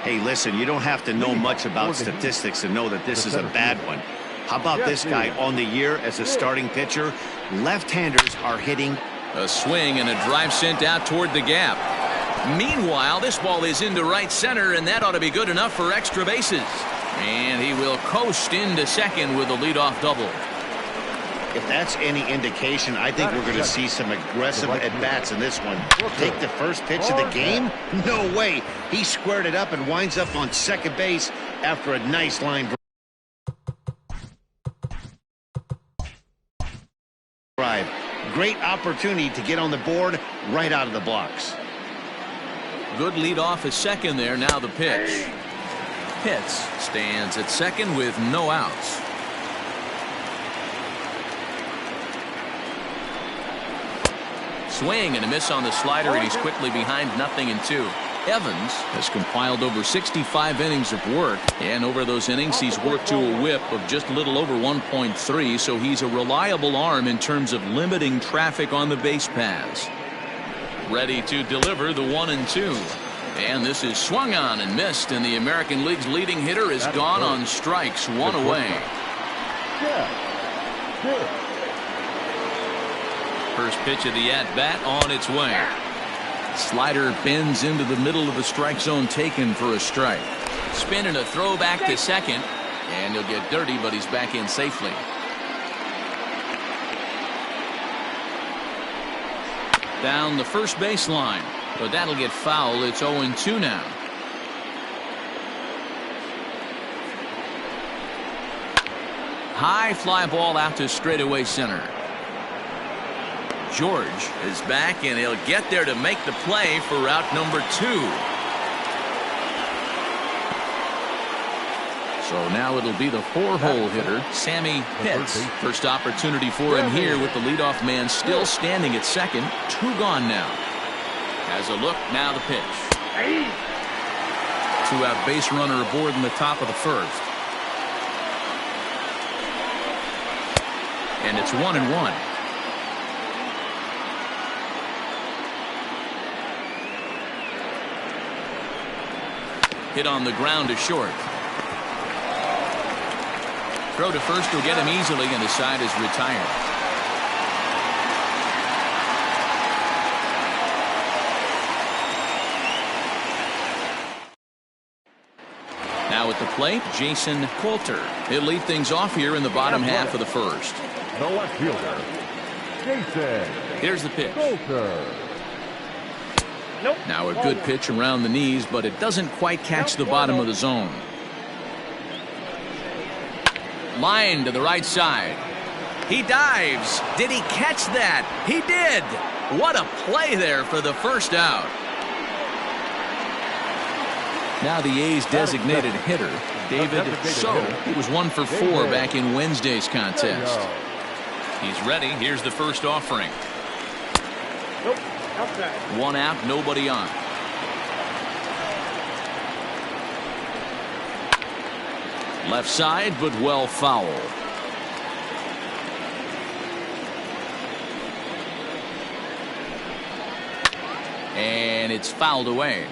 Hey, listen, you don't have to know much about statistics to know that this is a bad one. How about this guy on the year as a starting pitcher? Left-handers are hitting. A swing and a drive sent out toward the gap. Meanwhile, this ball is into right center, and that ought to be good enough for extra bases. And he will coast into second with a leadoff double. If that's any indication, I think we're going to see some aggressive at-bats in this one. Take the first pitch of the game? No way. He squared it up and winds up on second base after a nice line drive. Great opportunity to get on the board right out of the blocks. Good lead off at second there. Now the pitch. Pitts stands at second with no outs. Swing and a miss on the slider, and he's quickly behind 0-2. Evans has compiled over 65 innings of work, and over those innings he's worked to a whip of just a little over 1.3, so he's a reliable arm in terms of limiting traffic on the base paths. Ready to deliver the 1-2. And this is swung on and missed, and the American League's leading hitter is gone on strikes, one away. First pitch of the at-bat on its way. Slider bends into the middle of the strike zone, taken for a strike. Spin and a throw back to second, and he'll get dirty, but he's back in safely. Down the first baseline, but that'll get foul. It's 0-2 now. High fly ball out to straightaway center. George is back, and he'll get there to make the play for route number 2. So now it'll be the 4-hole hitter, Sammy Pitts. First opportunity for him here with the leadoff man still standing at second. 2 gone now. Has a look, now the pitch. 2-out base runner aboard in the top of the first. And it's 1-1. Hit on the ground to short. Throw to first will get him easily, and the side is retired. Now at the plate, Jason Coulter. He'll lead things off here in the bottom half of the first. The left fielder, Jason. Here's the pitch. Coulter. Nope. Now a good pitch around the knees, but it doesn't quite catch the bottom of the zone. Line to the right side. He dives. Did he catch that? He did. What a play there for the first out. Now the A's designated hitter, David So. He was 1 for 4 back in Wednesday's contest. He's ready. Here's the first offering. Nope. Outside. 1 out, nobody on. Left side, but well foul. And it's fouled away.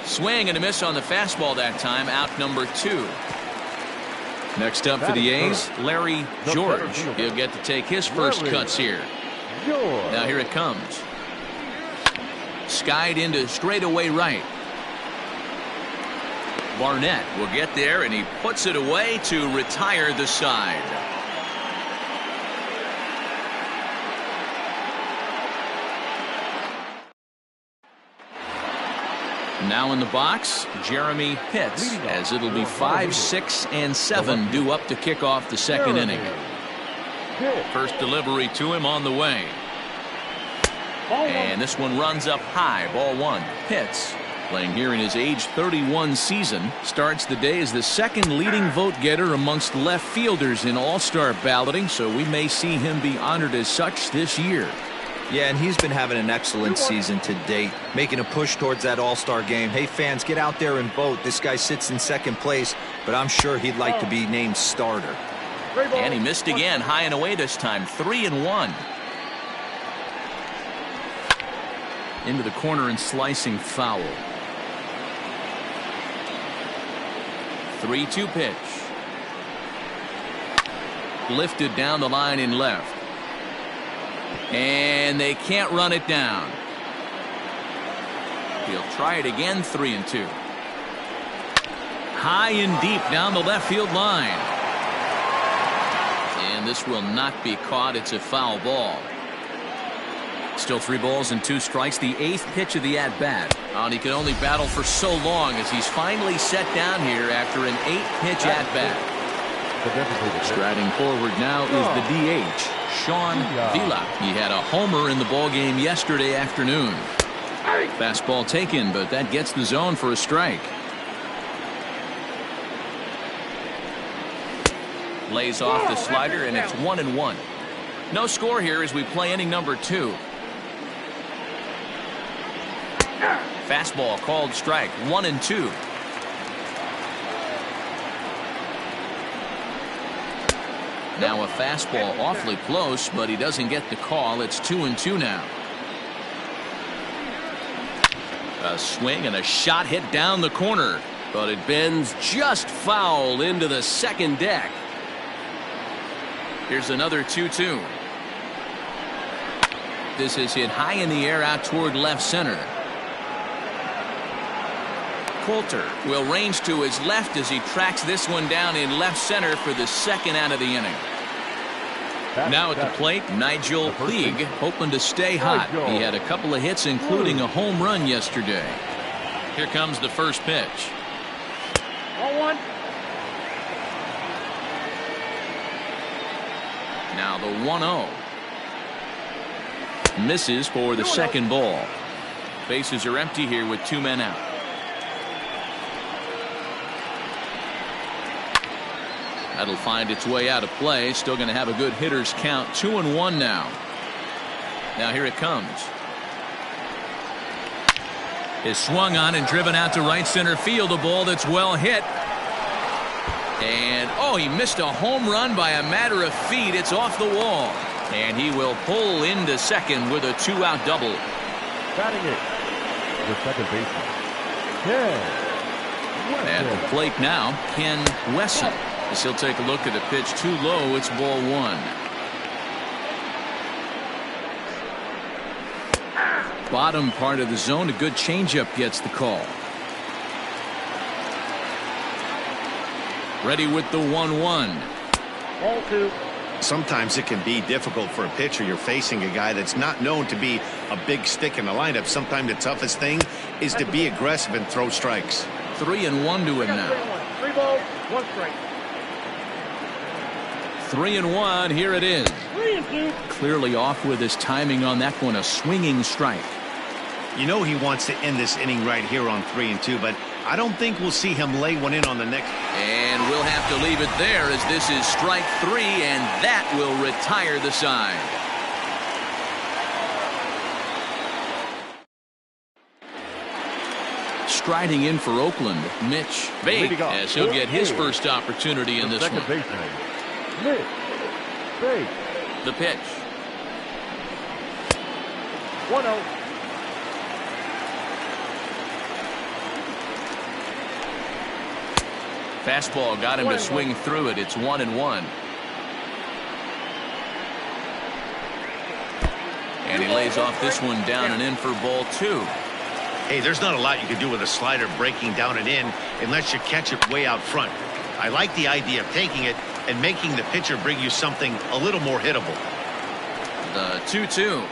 Swing and a miss on the fastball that time. Out number 2. Next up for the A's, Larry George. He'll get to take his first cuts here. Now here it comes. Skied into straightaway right. Barnett will get there, and he puts it away to retire the side. Now in the box, Jeremy Pitts, as it'll be 5, 6, and 7 due up to kick off the second inning. First delivery to him on the way. And this one runs up high, ball 1. Pitts, playing here in his age 31 season, starts the day as the second leading vote getter amongst left fielders in all-star balloting, so we may see him be honored as such this year. Yeah, and he's been having an excellent season to date, making a push towards that all-star game. Hey, fans, get out there and vote. This guy sits in second place, but I'm sure he'd like to be named starter. And he missed again, high and away this time, 3-1. into the corner and slicing foul. 3-2 pitch. Lifted down the line in left. And they can't run it down. He'll try it again. 3-2. High and deep down the left field line. And this will not be caught. It's a foul ball. Still 3 balls and 2 strikes. The 8th pitch of the at-bat. And he can only battle for so long as he's finally set down here after an 8-pitch at-bat. Striding forward now is the DH, Sean Vila. He had a homer in the ballgame yesterday afternoon. Fastball taken, but that gets the zone for a strike. Lays off the slider, and it's 1-1. No score here as we play inning number 2. Fastball called strike. 1-2. Now a fastball awfully close, but he doesn't get the call. It's 2-2 now. A swing and a shot hit down the corner, but it bends just foul into the second deck. Here's another 2-2. This is hit high in the air out toward left center. Coulter will range to his left as he tracks this one down in left center for the second out of the inning. Now at the plate, Nigel Puig, hoping to stay hot. He had a couple of hits, including a home run yesterday. Here comes the first pitch. 1-1. Now the 1-0. Misses for the second ball. Bases are empty here with 2 men out. That'll find its way out of play. Still going to have a good hitter's count. 2-1 now. Now here it comes. Is swung on and driven out to right center field. A ball that's well hit. And oh, he missed a home run by a matter of feet. It's off the wall. And he will pull into second with a 2-out double. Batting it, the second baseman, Ken Wesson. At the plate now, Ken Wesson. As he'll take a look at the pitch too low. It's ball 1. Bottom part of the zone. A good changeup gets the call. Ready with the 1-1. Ball 2. Sometimes it can be difficult for a pitcher. You're facing a guy that's not known to be a big stick in the lineup. Sometimes the toughest thing is to be aggressive and throw strikes. 3-1 to him now. 3 balls, 1 strike. 3-1. Here it is. 3-2. Clearly off with his timing on that one. A swinging strike. You know he wants to end this inning right here on 3-2, but I don't think we'll see him lay one in on the next. And we'll have to leave it there as this is strike 3, and that will retire the side. Striding in for Oakland, Mitch Baker, as he'll get his first opportunity in this one. Baseman, Mitch Baker. The pitch. 1-0. Fastball got him to swing through it. It's 1-1. And he lays off this one down and in for ball 2. Hey, there's not a lot you can do with a slider breaking down and in unless you catch it way out front. I like the idea of taking it and making the pitcher bring you something a little more hittable. The 2-2.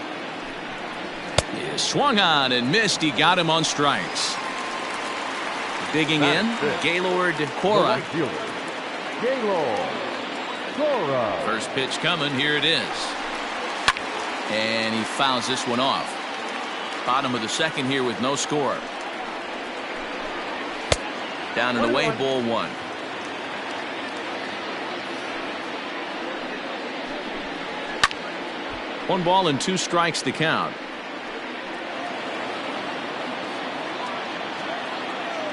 He swung on and missed. He got him on strikes. Digging in, Gaylord Cora. Right fielder, Gaylord Cora. First pitch coming. Here it is. And he fouls this one off. Bottom of the second here with no score. Down and away, ball 1. One ball and 2 strikes to count.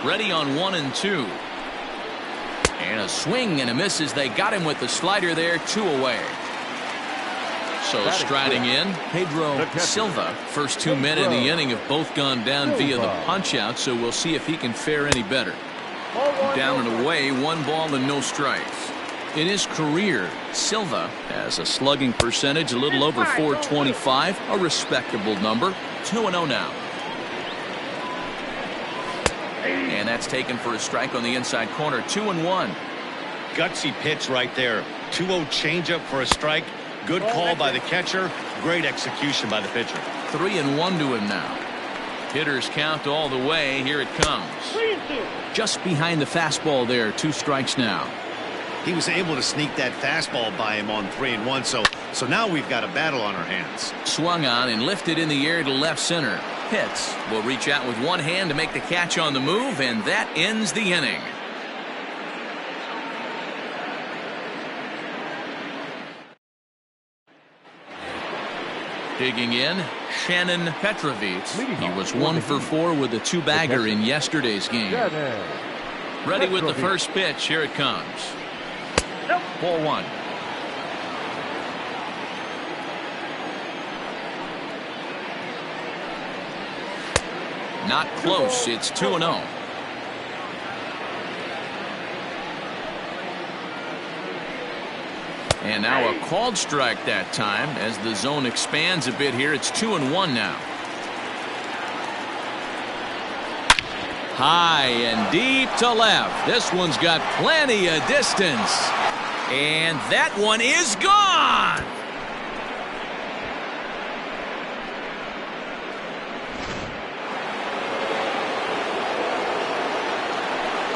Ready on 1-2. And a swing and a miss as they got him with the slider there. 2 away. So striding in, Pedro Silva. First 2 men in the inning have both gone down via the punch-out, so we'll see if he can fare any better. Down and away, 1 ball and no strikes. In his career, Silva has a slugging percentage a little over .425, a respectable number. 2-0 now. And that's taken for a strike on the inside corner. 2-1. Gutsy pitch right there. 2-0 changeup for a strike. Good call by the catcher. Great execution by the pitcher. 3-1 to him now. Hitters count all the way. Here it comes. Just behind the fastball there. 2 strikes now. He was able to sneak that fastball by him on 3-1. So now we've got a battle on our hands. Swung on and lifted in the air to left center. Pitts will reach out with one hand to make the catch on the move, and that ends the inning. Digging in, Shannon Petrovitz. He was 1 for 4 with a 2-bagger in yesterday's game. Ready with the first pitch. Here it comes. Ball 1. Not close. It's 2-0. And now a called strike that time as the zone expands a bit here. It's 2-1 now. High and deep to left. This one's got plenty of distance. And that one is gone.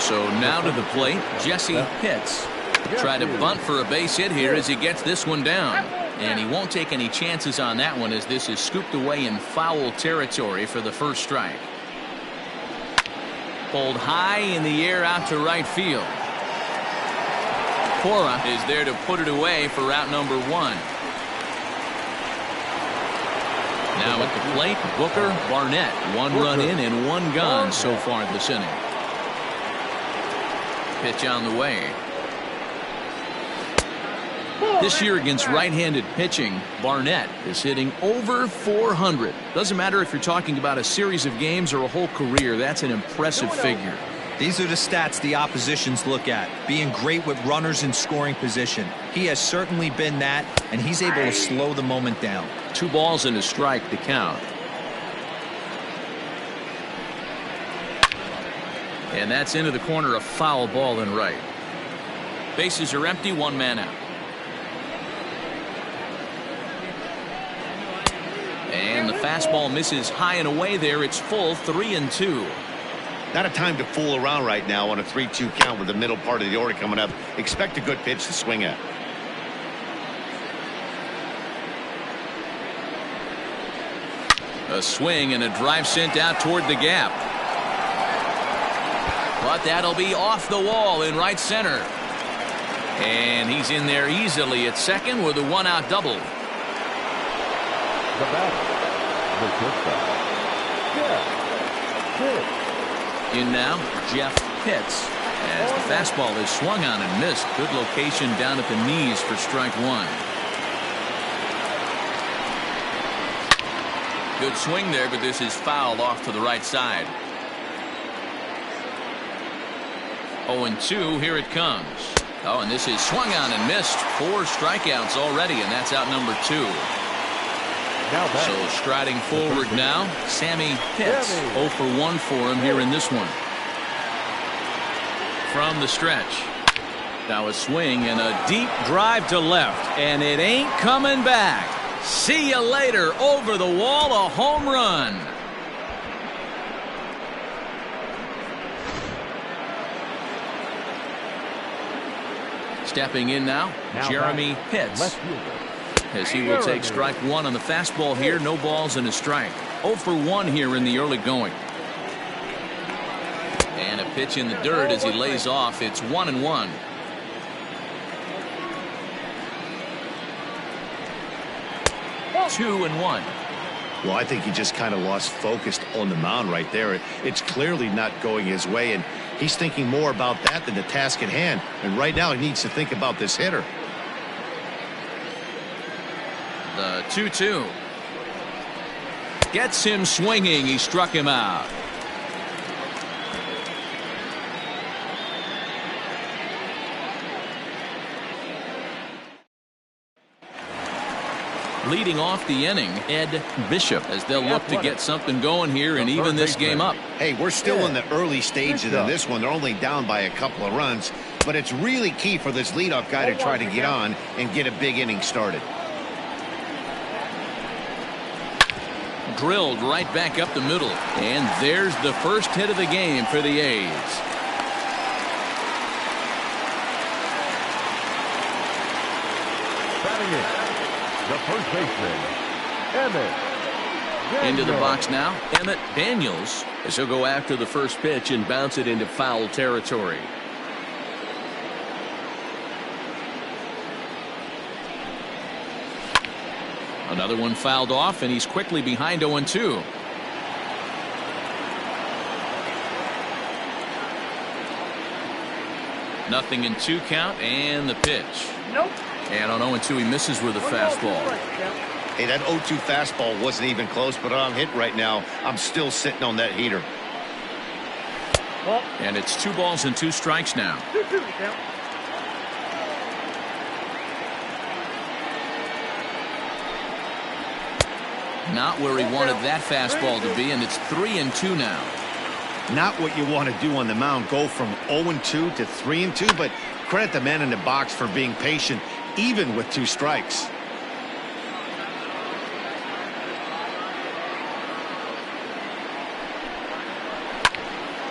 So now to the plate, Jesse Pitts. Try to bunt for a base hit here as he gets this one down. And he won't take any chances on that one as this is scooped away in foul territory for the first strike. Pulled high in the air out to right field. Cora is there to put it away for route number 1. Now at the plate, Booker Barnett. 1 run in and 1 gone so far this inning. Pitch on the way. This year against right-handed pitching, Barnett is hitting over .400. Doesn't matter if you're talking about a series of games or a whole career. That's an impressive figure. These are the stats the oppositions look at. Being great with runners in scoring position. He has certainly been that, and he's able to slow the moment down. 2 balls and a strike to count. And that's into the corner, a foul ball and right. Bases are empty, 1 man out. And the fastball misses high and away there. It's full, 3-2. Not a time to fool around right now on a 3-2 count with the middle part of the order coming up. Expect a good pitch to swing at. A swing and a drive sent out toward the gap. But that'll be off the wall in right center. And he's in there easily at second with a 1-out double. The batter, the shortstop. In now, Jeff Pitts. As the fastball is swung on and missed. Good location down at the knees for strike 1. Good swing there, but this is fouled off to the right side. 0-2, here it comes. Oh, and this is swung on and missed. 4 strikeouts already, and that's out number 2. So striding forward now, Sammy Pitts. 0 for 1 for him here in this one. From the stretch. Now a swing and a deep drive to left, and it ain't coming back. See you later. Over the wall, a home run. Stepping in now, Jeremy Pitts. As he will take strike 1 on the fastball here. No balls and a strike. 0 for 1 here in the early going. And a pitch in the dirt as he lays off. It's 1-1. Two and 1. Well, I think he just kind of lost focus on the mound right there. It's clearly not going his way, and he's thinking more about that than the task at hand. And right now he needs to think about this hitter. The 2-2. Gets him swinging. He struck him out. Leading off the inning, Ed Bishop, as they'll look to get something going here and even this game up. Hey, we're still in the early stages of this one. They're only down by a couple of runs, but it's really key for this leadoff guy to try to get on and get a big inning started. Drilled right back up the middle, and there's the first hit of the game for the A's. Batting it, the first baseman, Emmett Daniels. Into the box now, Emmett Daniels, as he'll go after the first pitch and bounce it into foul territory. Another one fouled off, and he's quickly behind 0-2. Nothing in 2 count, and the pitch. Nope. And on 0-2, he misses with a fastball. Hey, that 0-2 fastball wasn't even close, but on hit right now, I'm still sitting on that heater. And it's 2 balls and 2 strikes now. 2-2 count. Not where he wanted that fastball to be, and it's 3-2 now. Not what you want to do on the mound, go from 0-2 to 3-2, but credit the man in the box for being patient, even with 2 strikes.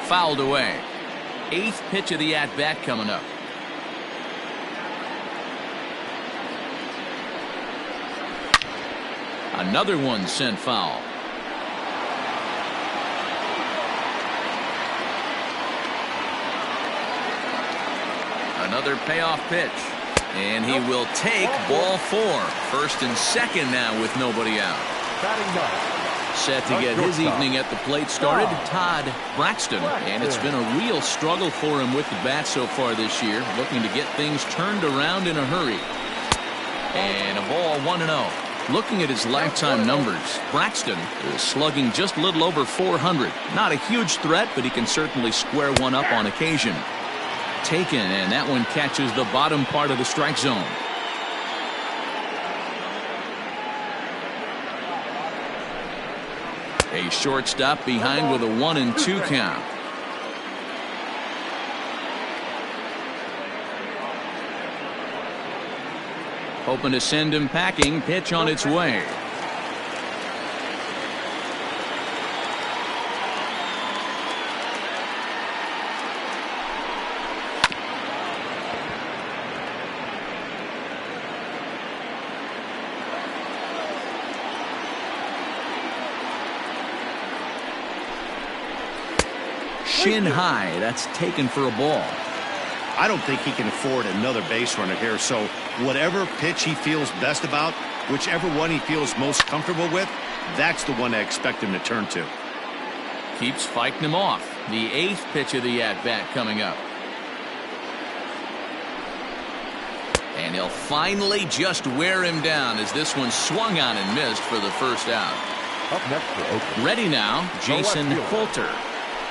Fouled away. 8th pitch of the at-bat coming up. Another one sent foul. Another payoff pitch. And he will take ball 4. First and second now with nobody out. Batting ninth, Set to get his evening at the plate started, Todd Braxton. And it's been a real struggle for him with the bat so far this year. Looking to get things turned around in a hurry. And a ball 1-0. Looking at his lifetime numbers, Braxton is slugging just a little over 400. Not a huge threat, but he can certainly square one up on occasion. Taken, and that one catches the bottom part of the strike zone. A shortstop behind with a 1-2 count. Hoping to send him packing. Pitch on its way. Shin high. That's taken for a ball. I don't think he can afford another base runner here, so whatever pitch he feels best about, whichever one he feels most comfortable with, that's the one I expect him to turn to. Keeps fighting him off. The 8th pitch of the at-bat coming up. And he'll finally just wear him down as this one swung on and missed for the first out. up next for Oakland. Ready now, Jason Coulter.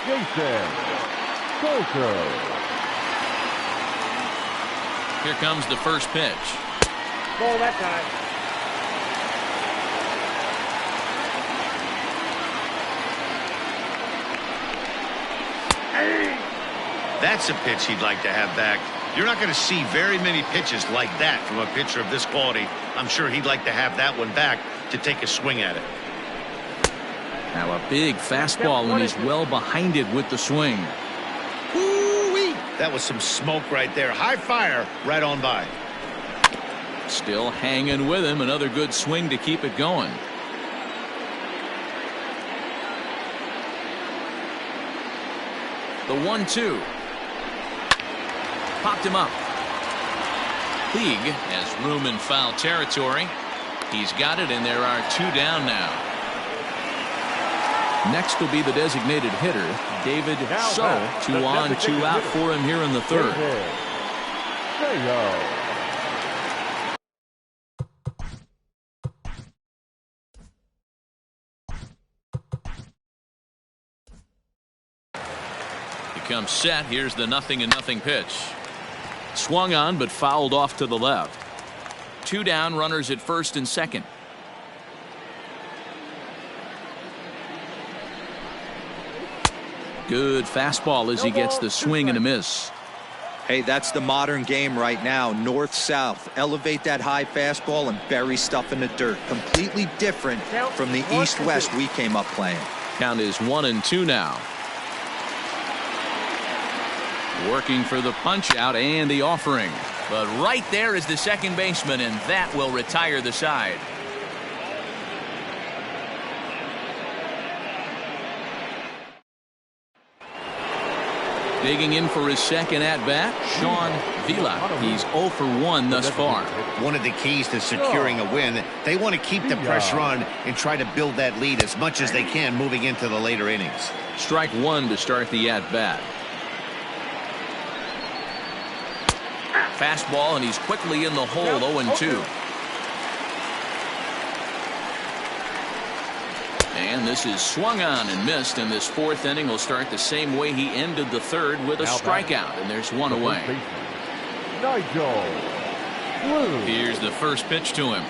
Jason Coulter. Here comes the first pitch. Ball that time. That's a pitch he'd like to have back. You're not going to see very many pitches like that from a pitcher of this quality. I'm sure he'd like to have that one back to take a swing at it. Now a big fastball, and he's well behind it with the swing. Woo-wee. That was some smoke right there. High fire right on by. Still hanging with him. Another good swing to keep it going. The 1-2. Popped him up. Teague has room in foul territory. He's got it, and there are 2 down now. Next will be the designated hitter, David So. 2 on, 2 out for him here in the 3rd. comes set. Here's the 0-0 pitch. Swung on but fouled off to the left. 2 down, runners at first and second. Good fastball as he gets the swing and a miss. Hey, that's the modern game right now. North-south. Elevate that high fastball and bury stuff in the dirt. Completely different from the east-west we came up playing. Count is 1-2 now. Working for the punch out and the offering. But right there is the second baseman, and that will retire the side. Digging in for his second at-bat, Sean Vila. He's 0 for 1 thus far. One of the keys to securing a win, they want to keep the pressure on and try to build that lead as much as they can moving into the later innings. Strike 1 to start the at-bat. Fastball, and he's quickly in the hole, 0-2. And this is swung on and missed, and this 4th inning will start the same way he ended the 3rd with a strikeout, and there's 1 away. Nigel. Here's the first pitch to him.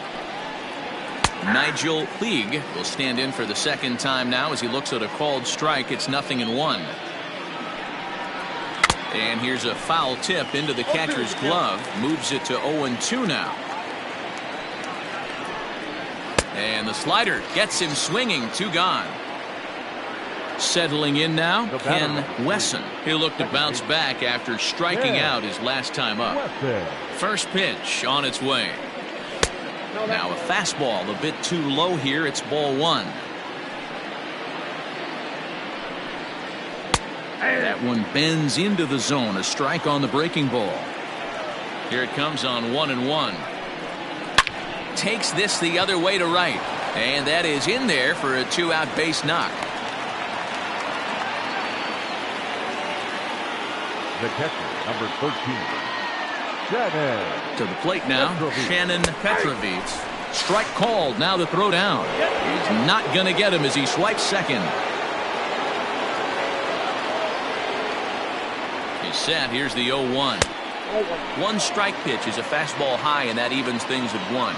Nigel Puig will stand in for the second time now as he looks at a called strike. It's 0-1. And here's a foul tip into the catcher's glove. Moves it to 0-2 now. And the slider gets him swinging. 2 gone. Settling in now, Ken Wesson. He'll look to bounce back after striking out his last time up. First pitch on its way. Now a fastball a bit too low here. It's ball 1. That one bends into the zone. A strike on the breaking ball. Here it comes on 1-1. Takes this the other way to right. And that is in there for a 2-out base knock. The catcher, number 13. Shannon. To the plate now, Shannon Petrovich. Strike called. Now the throw down. He's not going to get him as he swipes second. He's set. Here's the 0-1. 1 strike pitch is a fastball high, and that evens things at 1.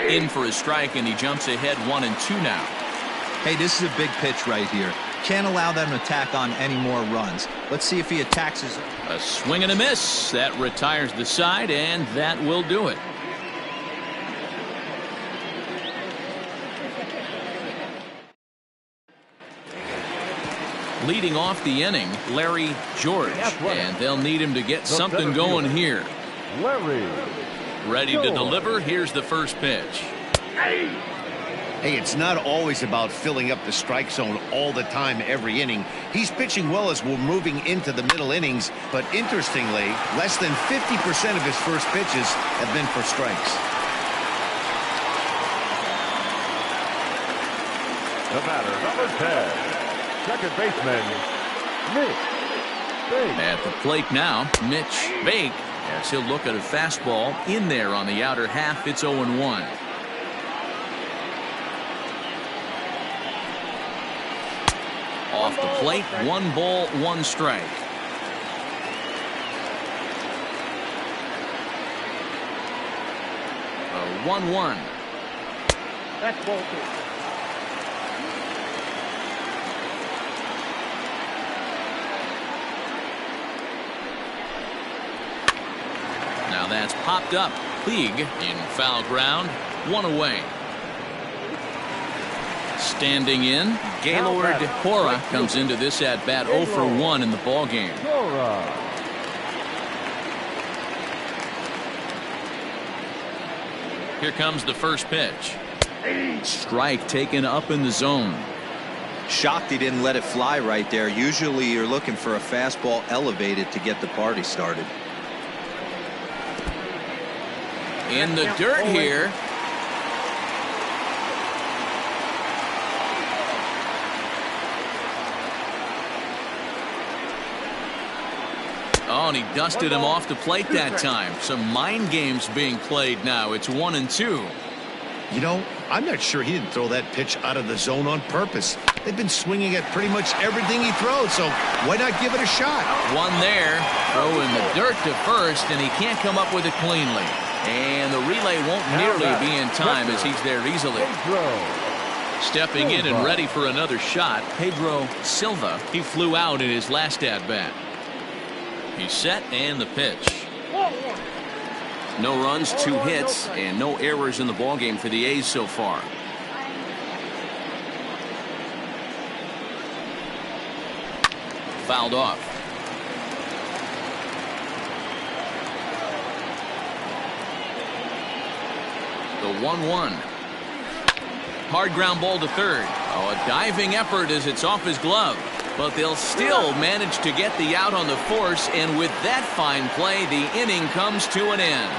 In for a strike, and he jumps ahead 1-2 now. Hey, this is a big pitch right here. Can't allow them to tack on any more runs. Let's see if he attacks his... A swing and a miss. That retires the side, and that will do it. Leading off the inning, Larry George, and they'll need him to get something going here. Larry. Ready to deliver. Here's the first pitch. Hey, it's not always about filling up the strike zone all the time every inning. He's pitching well as we're moving into the middle innings, but interestingly, less than 50% of his first pitches have been for strikes. The batter, number 10. Second baseman, Mitch Baker. At the plate now, Mitch Baker, as he'll look at a fastball in there on the outer half. It's 0-1. Off the plate, 1 ball, 1 strike. A 1-1. That's ball 2. Now that's popped up. Puig in foul ground. 1 away. Standing in, Gaylord Cora comes into this at bat 0 for 1 in the ball game. Here comes the first pitch. Strike taken up in the zone. Shocked he didn't let it fly right there. Usually you're looking for a fastball elevated to get the party started. In the dirt here. Oh, and he dusted him off the plate that time. Some mind games being played now. It's 1-2. You know, I'm not sure he didn't throw that pitch out of the zone on purpose. They've been swinging at pretty much everything he throws, so why not give it a shot? One there, throw in the dirt to first, and he can't come up with it cleanly. And the relay won't nearly be in time as he's there easily. Stepping in and ready for another shot, Pedro Silva. He flew out in his last at-bat. He's set and the pitch. No runs, 2 hits, and no errors in the ballgame for the A's so far. Fouled off. The 1-1. Hard ground ball to third. Oh, a diving effort as it's off his glove. But they'll still manage to get the out on the force, and with that fine play, the inning comes to an end.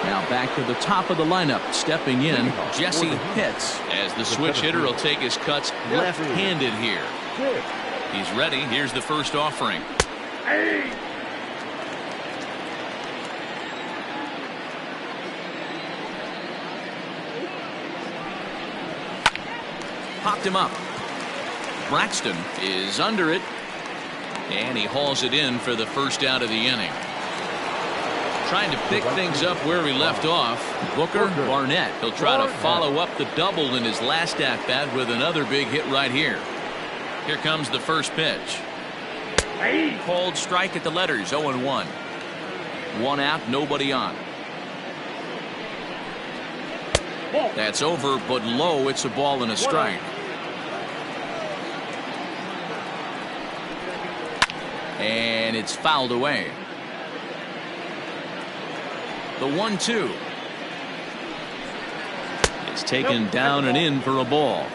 Now back to the top of the lineup. Stepping in, Jesse Pitts, as the switch hitter will take his cuts left-handed here. He's ready. Here's the first offering. Popped him up. Braxton is under it, and he hauls it in for the first out of the inning. Trying to pick things up where he left off, Booker Barnett. He'll try to follow up the double in his last at-bat with another big hit right here. Here comes the first pitch. Called strike at the letters, 0-1. 1 out, nobody on. That's over, but low. It's a ball and a strike. And it's fouled away. The 1-2. It's taken down and in for a ball.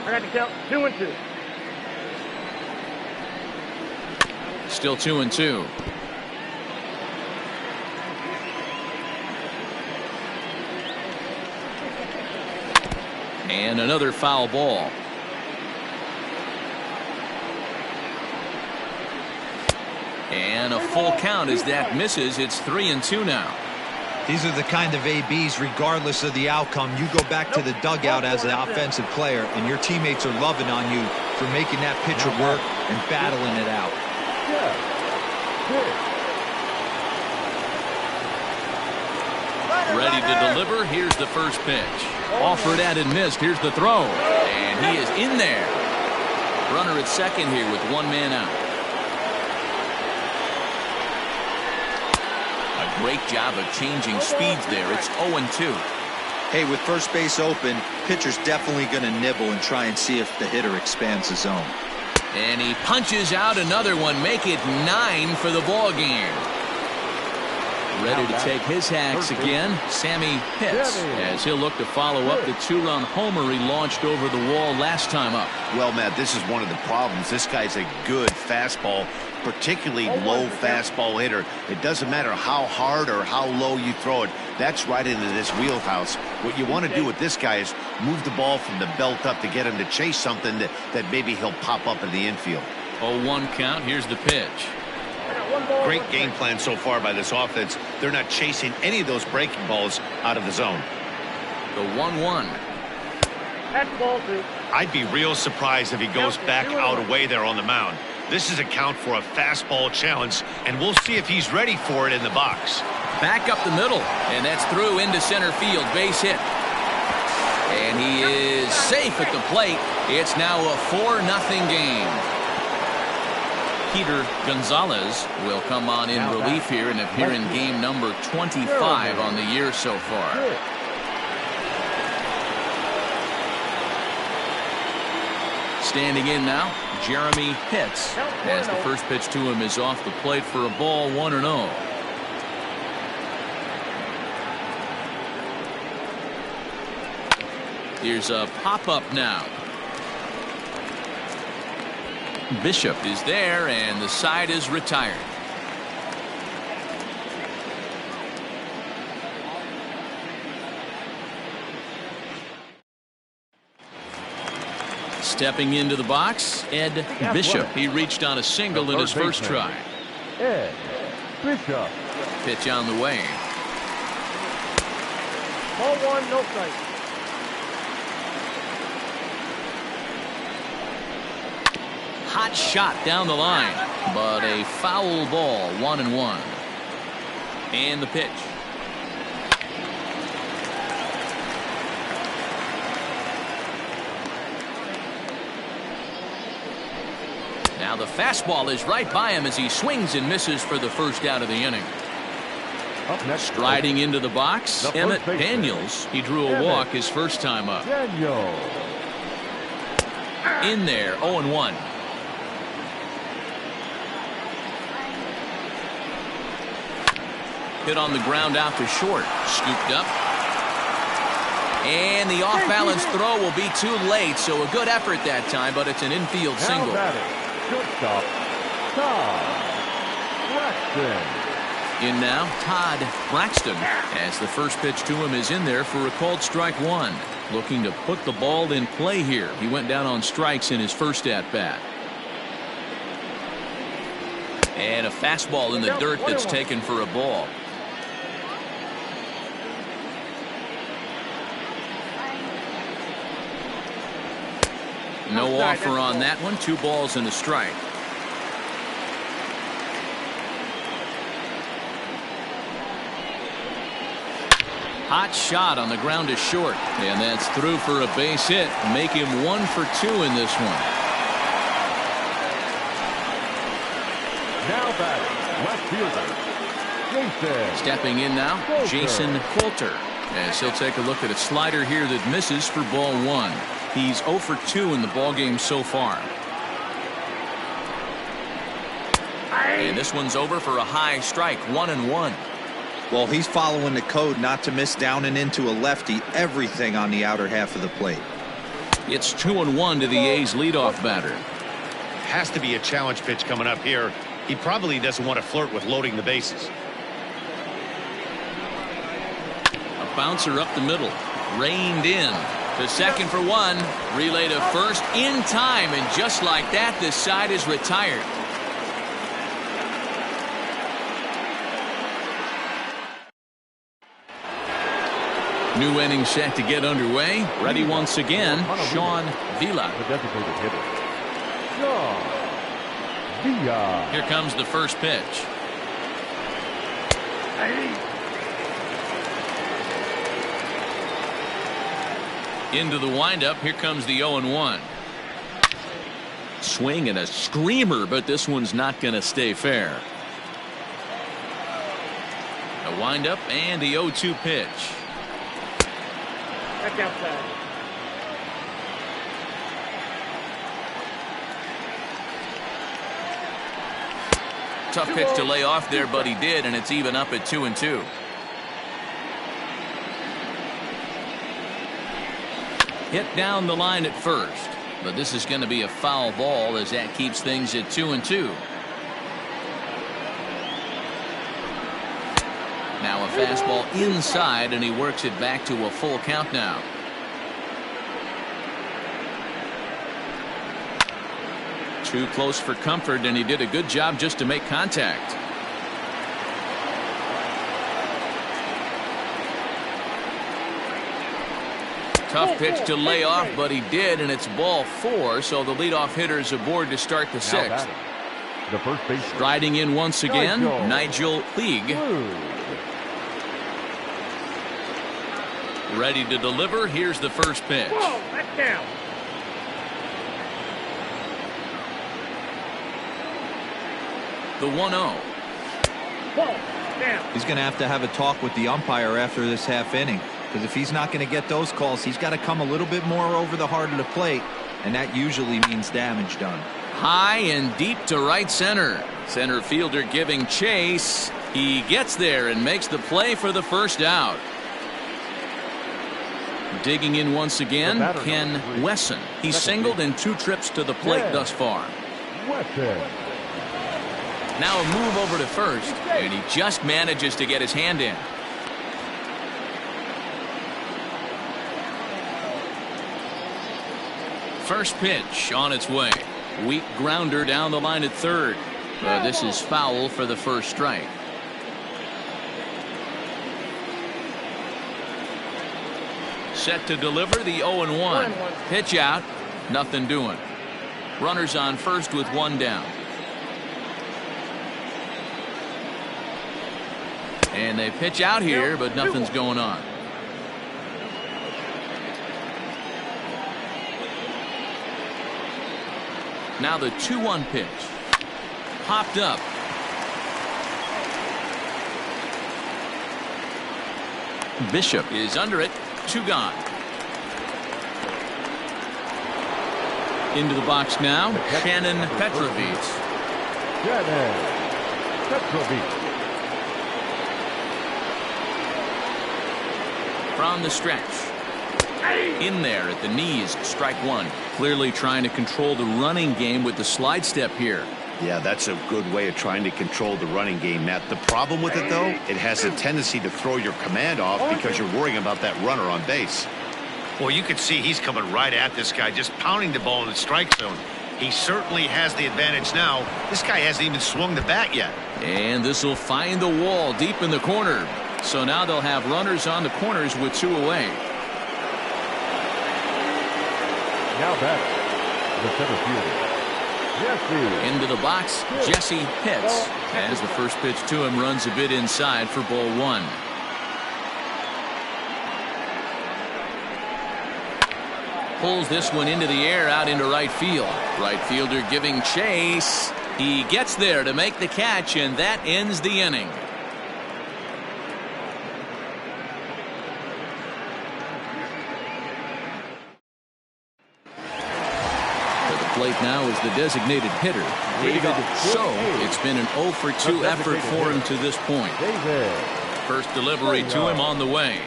I got to count 2-2. Still 2-2. And another foul ball. And a full count as that misses. It's 3-2 now. These are the kind of ABs, regardless of the outcome. You go back to the dugout as an offensive player, and your teammates are loving on you for making that pitcher work and battling it out. Ready to deliver. Here's the first pitch. Offered at and missed. Here's the throw. And he is in there. Runner at second here with 1 man out. A great job of changing speeds there. It's 0-2. Hey, with first base open, pitcher's definitely going to nibble and try and see if the hitter expands the zone. And he punches out another one. Make it 9 for the ball game. Ready to take his hacks again, Sammy Pitts, as he'll look to follow up the 2-run homer he launched over the wall last time up. Well, Matt, this is one of the problems. This guy's a good fastball, particularly low fastball hitter. It doesn't matter how hard or how low you throw it. That's right into this wheelhouse. What you want to do with this guy is move the ball from the belt up to get him to chase something that maybe he'll pop up in the infield. 0-1 count. Here's the pitch. Great game plan so far by this offense. They're not chasing any of those breaking balls out of the zone. The 1-1. That's ball 2. I'd be real surprised if he goes back out away there on the mound. This is a count for a fastball challenge, and we'll see if he's ready for it in the box. Back up the middle, and that's through into center field. Base hit. And he is safe at the plate. It's now a 4-0 game. Peter Gonzalez will come on in relief here and appear in game number 25 on the year so far. Standing in now, Jeremy Pitts, as the first pitch to him is off the plate for a ball, 1-0. Here's a pop-up now. Bishop is there, and the side is retired. Stepping into the box, Ed Bishop. He reached on a single in his first try. Bishop. Pitch on the way. Ball one, no strike. Hot shot down the line, but a foul ball, 1-1. And the pitch. Now the fastball is right by him as he swings and misses for the first out of the inning. Up next, Striding into the box, the Emmett first baseman. Daniels. He drew a walk his first time up. Daniel. In there, 0-1. Hit on the ground out to short. Scooped up. And the off-balance throw will be too late, so a good effort that time, but it's an infield single. Now batting, shortstop, Todd Braxton. In now, Todd Braxton, as the first pitch to him is in there for a called strike one. Looking to put the ball in play here. He went down on strikes in his first at-bat. And a fastball in the dirt that's taken for a ball. No offer on that one. 2 balls and a strike. Hot shot on the ground to short. And that's through for a base hit. Make him 1 for 2 in this one. Now batting, left fielder, Jason. Stepping in now, Coulter. Jason Coulter. As he'll take a look at a slider here that misses for ball 1. He's 0 for 2 in the ballgame so far. And this one's over for a high strike, 1-1. Well, he's following the code not to miss down and into a lefty. Everything on the outer half of the plate. It's 2-1 to the A's leadoff batter. Has to be a challenge pitch coming up here. He probably doesn't want to flirt with loading the bases. A bouncer up the middle. Reined in. To second for 1. Relay to first in time. And just like that, this side is retired. New inning set to get underway. Ready once again, Sean Villa. The designated hitter, Sean Villa. Here comes the first pitch. Into the windup. Here comes the 0-1. Swing and a screamer, but this one's not going to stay fair. A windup and the 0-2 pitch. Back outside. Tough pitch to lay off there, but he did, and it's even up at 2-2. Hit down the line at first, but this is going to be a foul ball as that keeps things at 2-2. Now a fastball inside, and he works it back to a full count now. Too close for comfort, and he did a good job just to make contact. Tough pitch to lay off, but he did, and it's ball 4, so the leadoff hitter is aboard to start the 6th. The first base. Striding in once again, Nigel Puig. Ready to deliver. Here's the first pitch. Whoa, that's down. The 1-0. Whoa, down. He's going to have a talk with the umpire after this half inning. Because if he's not going to get those calls, he's got to come a little bit more over the heart of the plate. And that usually means damage done. High and deep to right center. Center fielder giving chase. He gets there and makes the play for the first out. Digging in once again, Ken Wesson. He's singled in 2 trips to the plate thus far. Wesson. Now a move over to first, and he just manages to get his hand in. First pitch on its way. Weak grounder down the line at third. This is foul for the first strike. set to deliver the 0-1. Pitch out. Nothing doing. Runners on first with one down. And they pitch out here, but nothing's going on. Now the 2-1 pitch. Popped up. Bishop is under it. 2 gone. Into the box now. Shannon Petrovich. Shannon Petrovich. From the stretch. In there at the knees. Strike 1. Clearly trying to control the running game with the slide step here. Yeah, that's a good way of trying to control the running game, Matt. The problem with it, though, it has a tendency to throw your command off because you're worrying about that runner on base. Well, you can see he's coming right at this guy, just pounding the ball in the strike zone. He certainly has the advantage now. This guy hasn't even swung the bat yet. And this will find the wall deep in the corner. So now they'll have runners on the corners with 2 away. Now back, the center fielder, Jesse. Into the box, Jesse hits as the first pitch to him runs a bit inside for ball 1. Pulls this one into the air out into right field. Right fielder giving chase. He gets there to make the catch, and that ends the inning. Plate now is the designated hitter, David So. It's been an 0 for 2 effort for him to this point. First delivery to him on the way.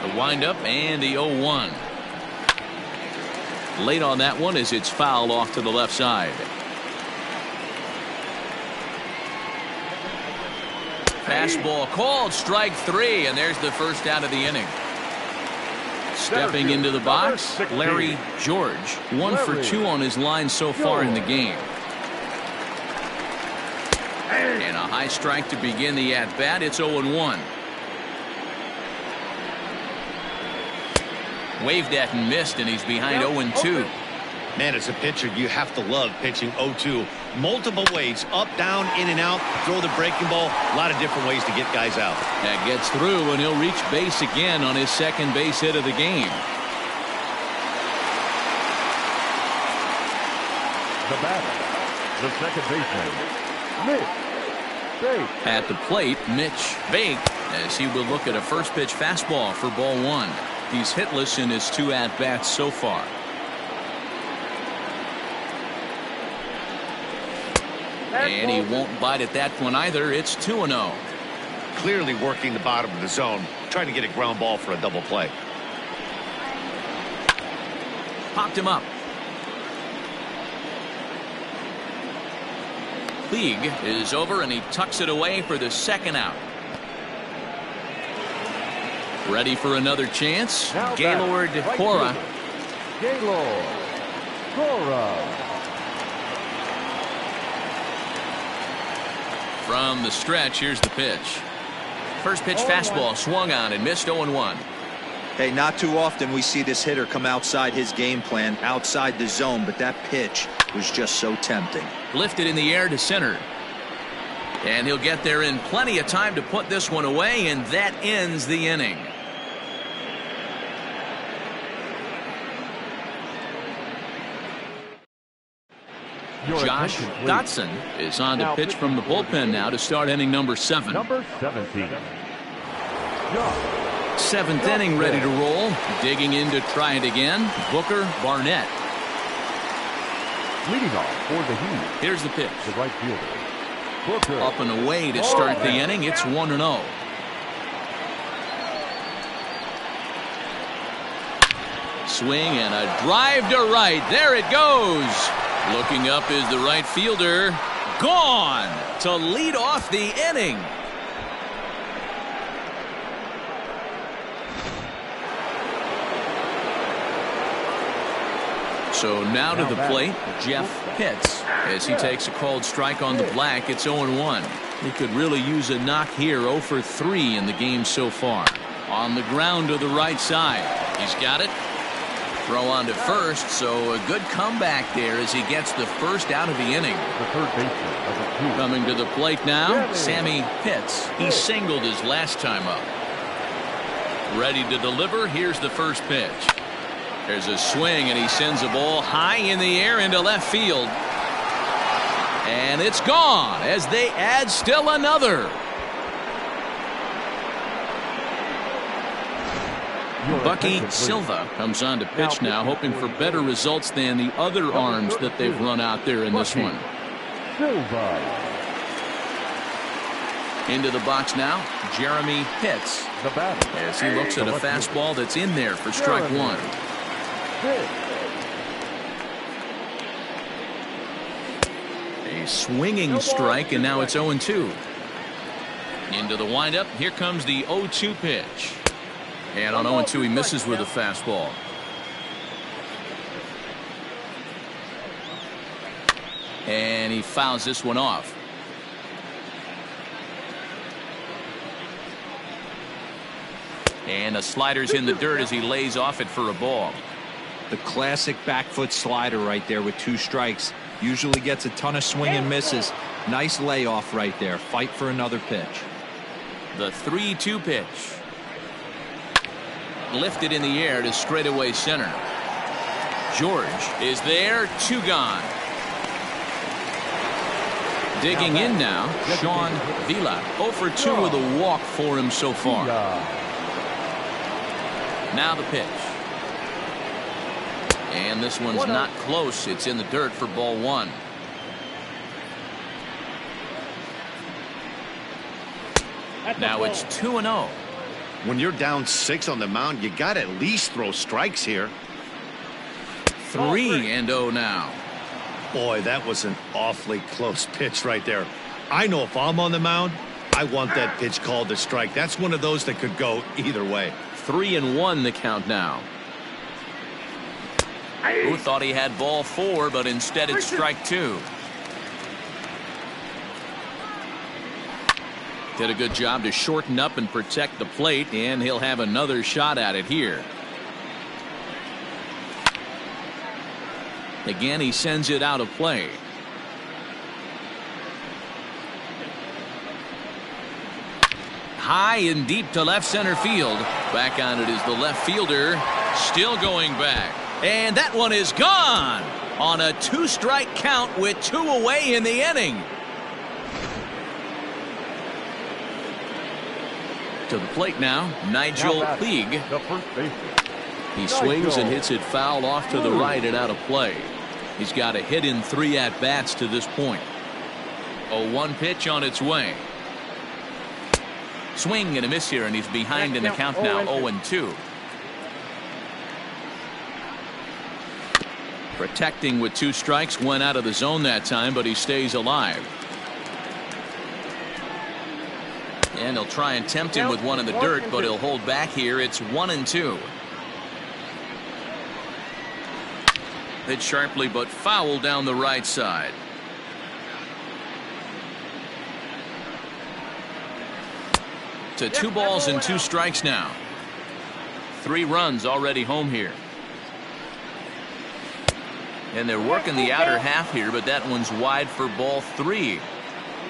The windup and the 0-1. Late on that one as it's fouled off to the left side. Fastball called, strike 3, and there's the first out of the inning. Stepping into the box, Larry George. 1 for 2 on his line so far in the game. And a high strike to begin the at-bat. It's 0-1. Waved at and missed, and he's behind 0-2. Man, as a pitcher, you have to love pitching 0-2. Multiple ways, up, down, in and out, throw the breaking ball. A lot of different ways to get guys out. That gets through, and he'll reach base again on his second base hit of the game. The batter, the second baseman, Mitch Bates. At the plate, Mitch Bates, as he will look at a first pitch fastball for ball 1. He's hitless in his 2 at-bats so far. And he won't bite at that one either. It's 2-0. Clearly working the bottom of the zone, trying to get a ground ball for a double play. Popped him up. League is over, and he tucks it away for the second out. Ready for another chance. Gaylord Cora. Gaylord Cora. From the stretch, here's the pitch. First pitch fastball swung on and missed. 0-1. Hey, not too often we see this hitter come outside his game plan, outside the zone, but that pitch was just so tempting. Lifted in the air to center. And he'll get there in plenty of time to put this one away, and that ends the inning. Josh Dotson is on to pitch from the bullpen now to start inning number 7. Number 17. Seventh inning ready to roll. Digging in to try it again. Booker Barnett. Leading off for the Heat. Here's the pitch. The right fielder, Booker. Up and away to start the inning. It's 1-0. Swing and a drive to right. There it goes. Looking up is the right fielder. Gone to lead off the inning. So now to the plate, Jeff Pitts, as he takes a called strike on the black. It's 0-1. He could really use a knock here. 0 for 3 in the game so far. On the ground to the right side. He's got it. Throw on to first, so a good comeback there as he gets the first out of the inning. The third baseman, Coming to the plate now, Sammy Pitts. He singled his last time up. Ready to deliver. Here's the first pitch. There's a swing, and he sends a ball high in the air into left field. And it's gone as they add still another. Bucky Silva comes on to pitch now, hoping for better results than the other arms that they've run out there in this one. Into the box now, Jeremy Pitts, as he looks at a fastball that's in there for strike one. A swinging strike, and now it's 0-2. Into the windup, here comes the 0-2 pitch. And on 0-2, he misses with a fastball. And he fouls this one off. And the slider's in the dirt as he lays off it for a ball. The classic back foot slider right there with 2 strikes. Usually gets a ton of swing and misses. Nice layoff right there. Fight for another pitch. The 3-2 pitch. Lifted in the air to straightaway center. George is there. 2 gone. Digging in now, Sean Vila. 0 for 2 with a walk for him so far. Now the pitch. And this one's not close. It's in the dirt for ball 1. Now it's 2-0. When you're down 6 on the mound, you got to at least throw strikes here. 3-0 now. Boy, that was an awfully close pitch right there. I know if I'm on the mound, I want that pitch called a strike. That's one of those that could go either way. 3-1 the count now. Who thought he had ball 4, but instead it's strike 2. Did a good job to shorten up and protect the plate, and he'll have another shot at it here. Again, he sends it out of play. High and deep to left center field. Back on it is the left fielder, still going back. And that one is gone on a 2-strike count with 2 away in the inning. To the plate now, Nigel League. He swings and hits it foul off to the right and out of play. He's got a hit in 3 at-bats to this point. 0-1 pitch on its way. Swing and a miss here, and he's behind in the count now, 0-2. Protecting with 2 strikes, went out of the zone that time, but he stays alive. And he'll try and tempt him with one in the dirt, but he'll hold back here. It's 1-2. Hit sharply, but foul down the right side. To 2 balls and 2 strikes now. 3 runs already home here. And they're working the outer half here, but that one's wide for ball 3.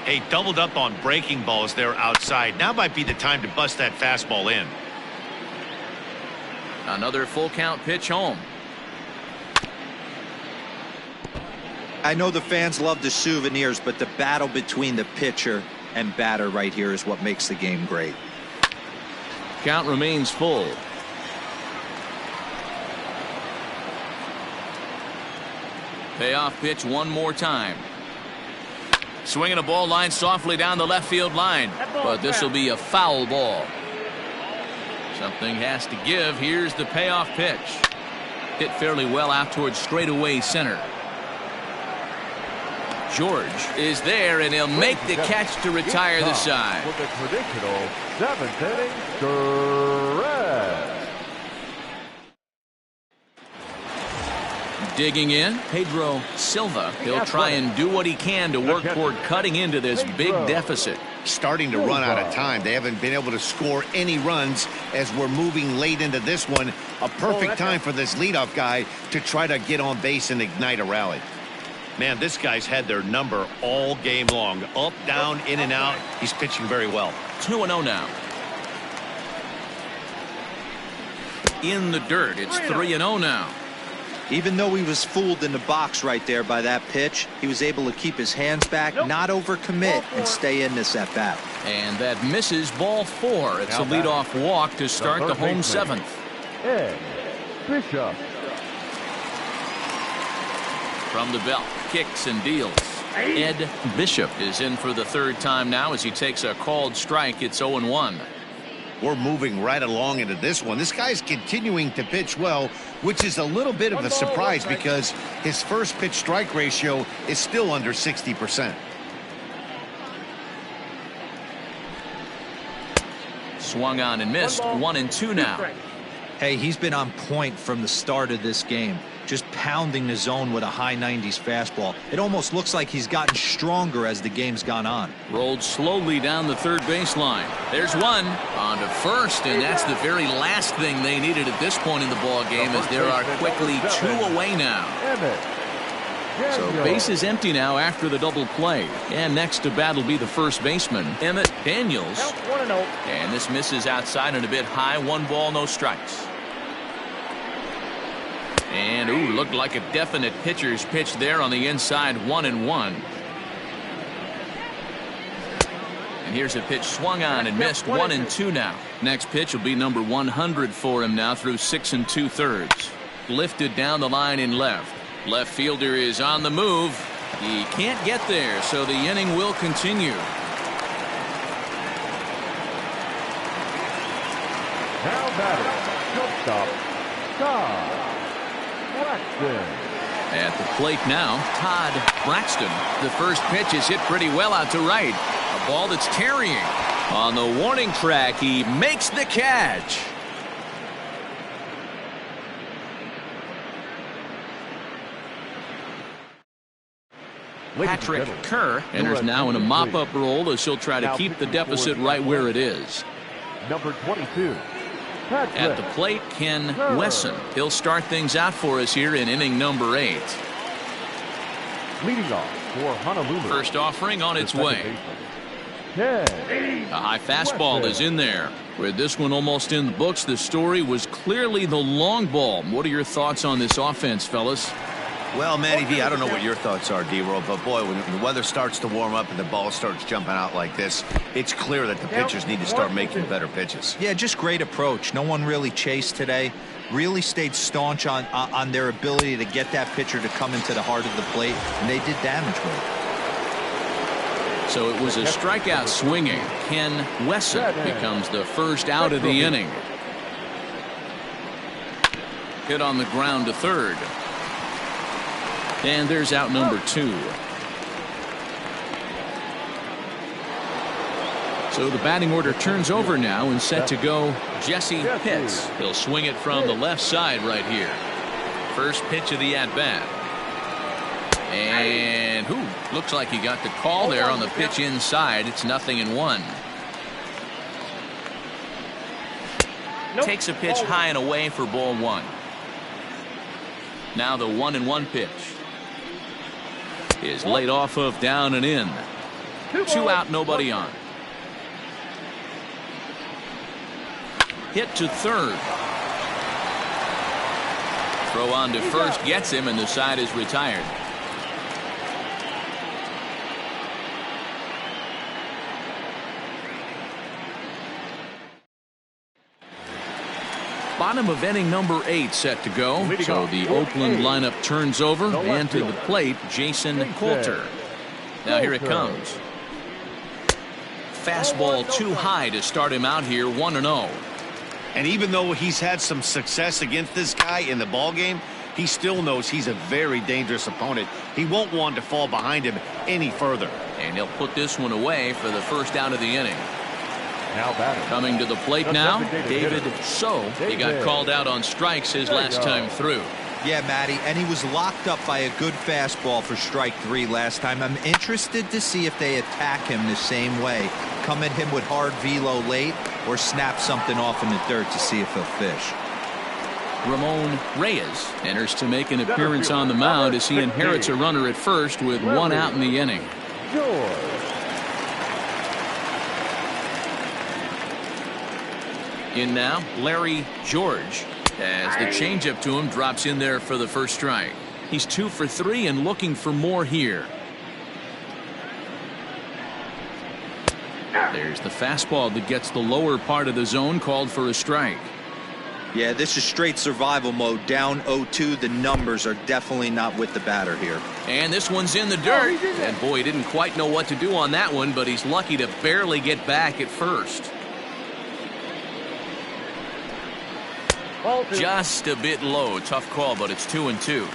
Hey, doubled up on breaking balls there outside. Now might be the time to bust that fastball in. Another full count pitch home. I know the fans love the souvenirs, but the battle between the pitcher and batter right here is what makes the game great. Count remains full. Payoff pitch one more time. Swinging a ball line softly down the left field line, but this will be a foul ball. Something has to give. Here's the payoff pitch. Hit fairly well out towards straightaway center. George is there, and he'll make the catch to retire the side. For the traditional 7th inning stretch. Digging in, Pedro Silva. He'll try and do what he can to work toward cutting into this big deficit. Starting to run out of time. They haven't been able to score any runs as we're moving late into this one. A perfect time for this leadoff guy to try to get on base and ignite a rally. Man, this guy's had their number all game long. Up, down, in and out. He's pitching very well. 2-0 now. In the dirt, it's 3-0 now. Even though he was fooled in the box right there by that pitch, he was able to keep his hands back, not overcommit, and stay in this at bat. And that misses ball 4. It's a leadoff walk to start the home 7th. Ed Bishop. From the belt, kicks and deals. Ed Bishop is in for the 3rd time now as he takes a called strike. It's 0-1. We're moving right along into this one. This guy's continuing to pitch well, which is a little bit of a surprise because his first pitch strike ratio is still under 60%. Swung on and missed. 1-2 now. Hey, he's been on point from the start of this game. Just pounding the zone with a high 90s fastball. It almost looks like he's gotten stronger as the game's gone on. Rolled slowly down the 3rd baseline. There's one on to first, and that's the very last thing they needed at this point in the ball game, as there are quickly 2 away now. So base is empty now after the double play. And next to bat will be the first baseman, Emmett Daniels. And this misses outside and a bit high. 1 ball, no strikes. And, ooh, looked like a definite pitcher's pitch there on the inside. 1-1. And here's a pitch swung on and missed. 1-2 now. Next pitch will be number 100 for him now through 6 2/3. Lifted down the line in left. Left fielder is on the move. He can't get there, so the inning will continue. Now batting, shortstop, Todd Braxton. At the plate now, Todd Braxton. The first pitch is hit pretty well out to right. A ball that's carrying. On the warning track, he makes the catch. Patrick Kerr enters now in a mop-up role as he'll try to keep the deficit right where it is. Number 22. At the plate, Ken Wesson. He'll start things out for us here in inning number 8. Leading off for Honolulu. First offering on its way. A high fastball is in there. With this one almost in the books, the story was clearly the long ball. What are your thoughts on this offense, fellas? Well, Matty V, I don't know what your thoughts are, D-Roll, but boy, when the weather starts to warm up and the ball starts jumping out like this, it's clear that the pitchers need to start making better pitches. Yeah, just great approach. No one really chased today. Really stayed staunch on their ability to get that pitcher to come into the heart of the plate, and they did damage with it. So it was a strikeout swinging. Ken Wesson becomes the first out of the inning. Hit on the ground to third. And there's out number 2. So the batting order turns over now and set to go Jesse Pitts. He'll swing it from the left side right here. First pitch of the at-bat. And looks like he got the call there on the pitch inside. It's 0-1. Takes a pitch high and away for ball 1. Now the 1-1 pitch is laid off of down and in. 2 out, nobody on. Hit to third. Throw on to first gets him, and the side is retired. Bottom of inning number 8 set to go. So the Oakland lineup turns over, and to the plate, Jason Coulter. Now here it comes. Fastball too high to start him out here, 1-0. And even though he's had some success against this guy in the ball game, he still knows he's a very dangerous opponent. He won't want to fall behind him any further. And he'll put this one away for the first out of the inning. Now batting. Coming to the plate now, David So. He got called out on strikes his last time through. Yeah, Matty, and he was locked up by a good fastball for strike 3 last time. I'm interested to see if they attack him the same way. Come at him with hard velo late or snap something off in the dirt to see if he'll fish. Ramon Reyes enters to make an appearance on the mound as he inherits a runner at first with 1 out in the inning. In now, Larry George, as the changeup to him drops in there for the first strike. He's 2 for 3 and looking for more here. There's the fastball that gets the lower part of the zone, called for a strike. Yeah, this is straight survival mode. Down 0-2. The numbers are definitely not with the batter here. And this one's in the dirt. And boy, he didn't quite know what to do on that one, but he's lucky to barely get back at first. Just a bit low. Tough call, but it's 2-2.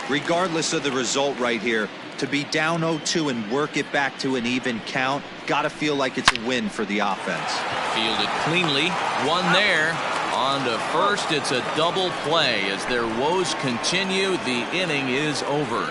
Regardless of the result right here, to be down 0-2 and work it back to an even count, gotta feel like it's a win for the offense. Fielded cleanly. One there. On to first, it's a double play. As their woes continue, the inning is over.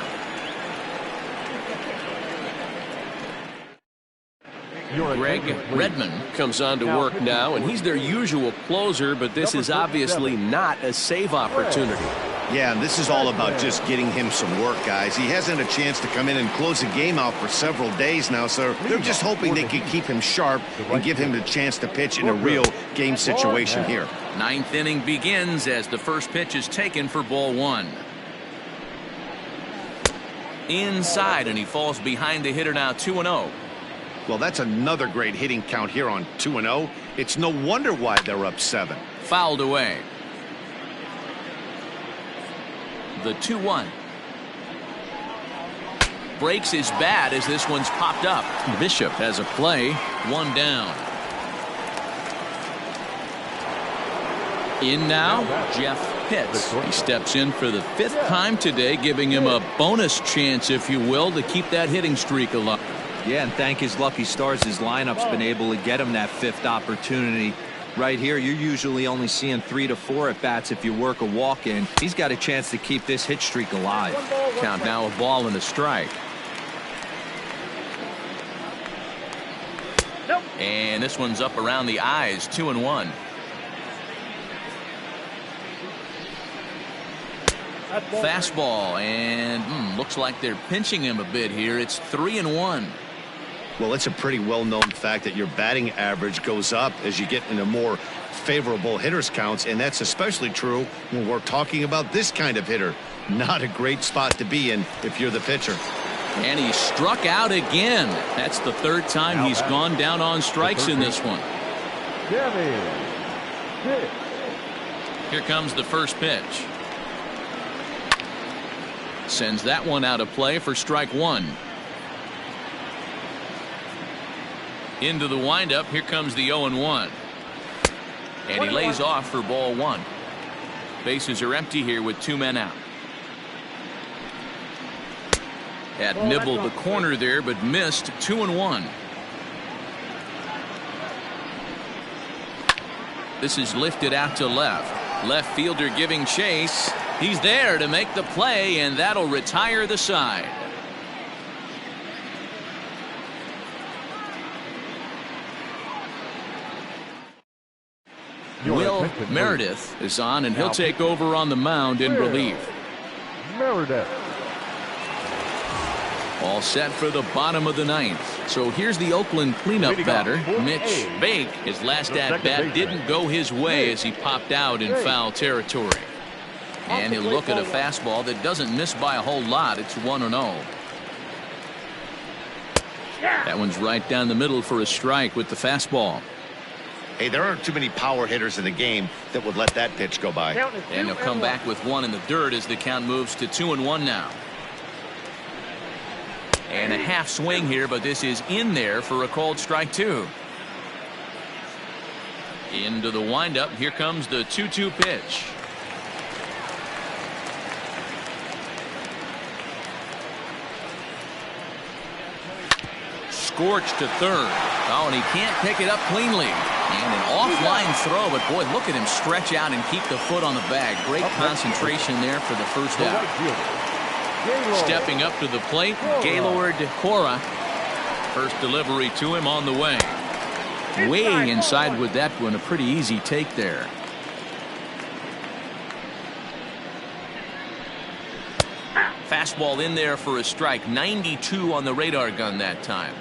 Greg Redmond comes on to work now, and he's their usual closer, but this is obviously not a save opportunity. Yeah, and this is all about just getting him some work, guys. He hasn't had a chance to come in and close the game out for several days now, so they're just hoping they can keep him sharp and give him the chance to pitch in a real game situation here. 9th inning begins as the first pitch is taken for ball 1. Inside, and he falls behind the hitter now, 2-0. Well, that's another great hitting count here on 2-0. It's no wonder why they're up 7. Fouled away. The 2-1. Breaks his bat as this one's popped up. Bishop has a play. 1 down. In now, Jeff Pitts. He steps in for the 5th time today, giving him a bonus chance, if you will, to keep that hitting streak alive. Yeah, and thank his lucky stars, his lineup's been able to get him that 5th opportunity. Right here, you're usually only seeing 3 to 4 at bats if you work a walk in. He's got a chance to keep this hit streak alive. Count now, a ball and a strike. And this one's up around the eyes, 2-1. Fastball, and looks like they're pinching him a bit here. It's 3-1. Well, it's a pretty well-known fact that your batting average goes up as you get into more favorable hitters counts, and that's especially true when we're talking about this kind of hitter. Not a great spot to be in if you're the pitcher. And he struck out again. That's the 3rd time he's gone down on strikes in this one. Here comes the first pitch. Sends that one out of play for strike 1. Into the windup. Here comes the 0-1. And he lays off for ball 1. Bases are empty here with 2 men out. Had nibbled the corner there, but missed. 2-1. This is lifted out to left. Left fielder giving chase. He's there to make the play, and that'll retire the side. Will Meredith is on, and he'll take over on the mound in relief. Meredith. All set for the bottom of the 9th. So here's the Oakland cleanup batter, Mitch Bake. His last at-bat didn't go his way as he popped out in foul territory. And he'll look at a fastball that doesn't miss by a whole lot. It's 1-0. That one's right down the middle for a strike with the fastball. Hey, there aren't too many power hitters in the game that would let that pitch go by. And he'll come back with 1 in the dirt as the count moves to 2-1 now. And a half swing here, but this is in there for a called strike 2. Into the windup. Here comes the 2-2 pitch. Scorched to third. Oh, and he can't pick it up cleanly. And an offline throw, but boy, look at him stretch out and keep the foot on the bag. Great concentration there for the first out. Stepping up to the plate, Gaylord Cora. First delivery to him on the way. Way inside with that one, a pretty easy take there. Fastball in there for a strike. 92 on the radar gun that time.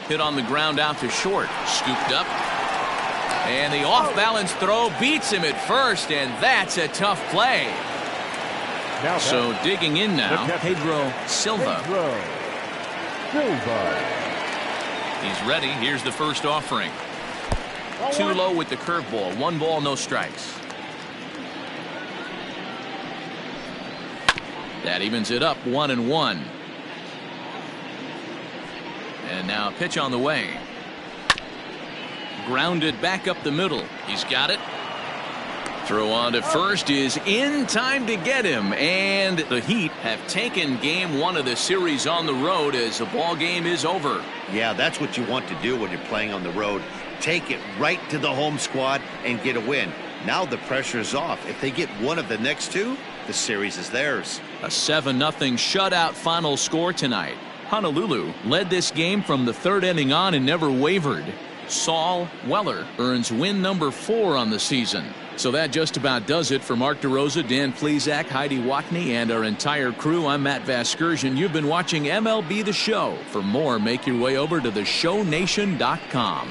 Hit on the ground out to short. Scooped up. And the off-balance throw beats him at first, and that's a tough play. So digging in now, Pedro Silva. He's ready. Here's the first offering. Too low with the curveball. 1 ball, no strikes. That evens it up 1-1. And now pitch on the way. Grounded back up the middle. He's got it. Throw on to first is in time to get him. And the Heat have taken game 1 of the series on the road as the ball game is over. Yeah, that's what you want to do when you're playing on the road. Take it right to the home squad and get a win. Now the pressure is off. If they get one of the next 2, the series is theirs. A 7-0 shutout final score tonight. Honolulu led this game from the 3rd inning on and never wavered. Saul Weller earns win number 4 on the season. So that just about does it for Mark DeRosa, Dan Plesac, Heidi Watney, and our entire crew. I'm Matt Vasgersian. You've been watching MLB The Show. For more, make your way over to theshownation.com.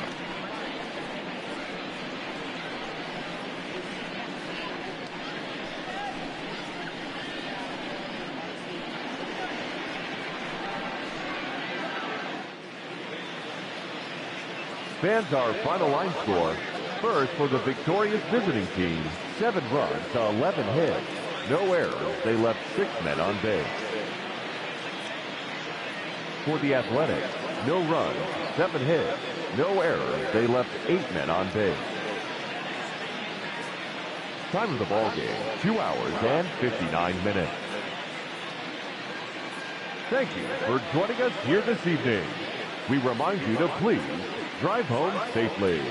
Fans, our final line score. First for the victorious visiting team, 7 runs to 11 hits. No errors. They left 6 men on base. For the Athletics, no runs, 7 hits. No errors. They left 8 men on base. Time of the ball game, 2 hours and 59 minutes. Thank you for joining us here this evening. We remind you to please drive home safely.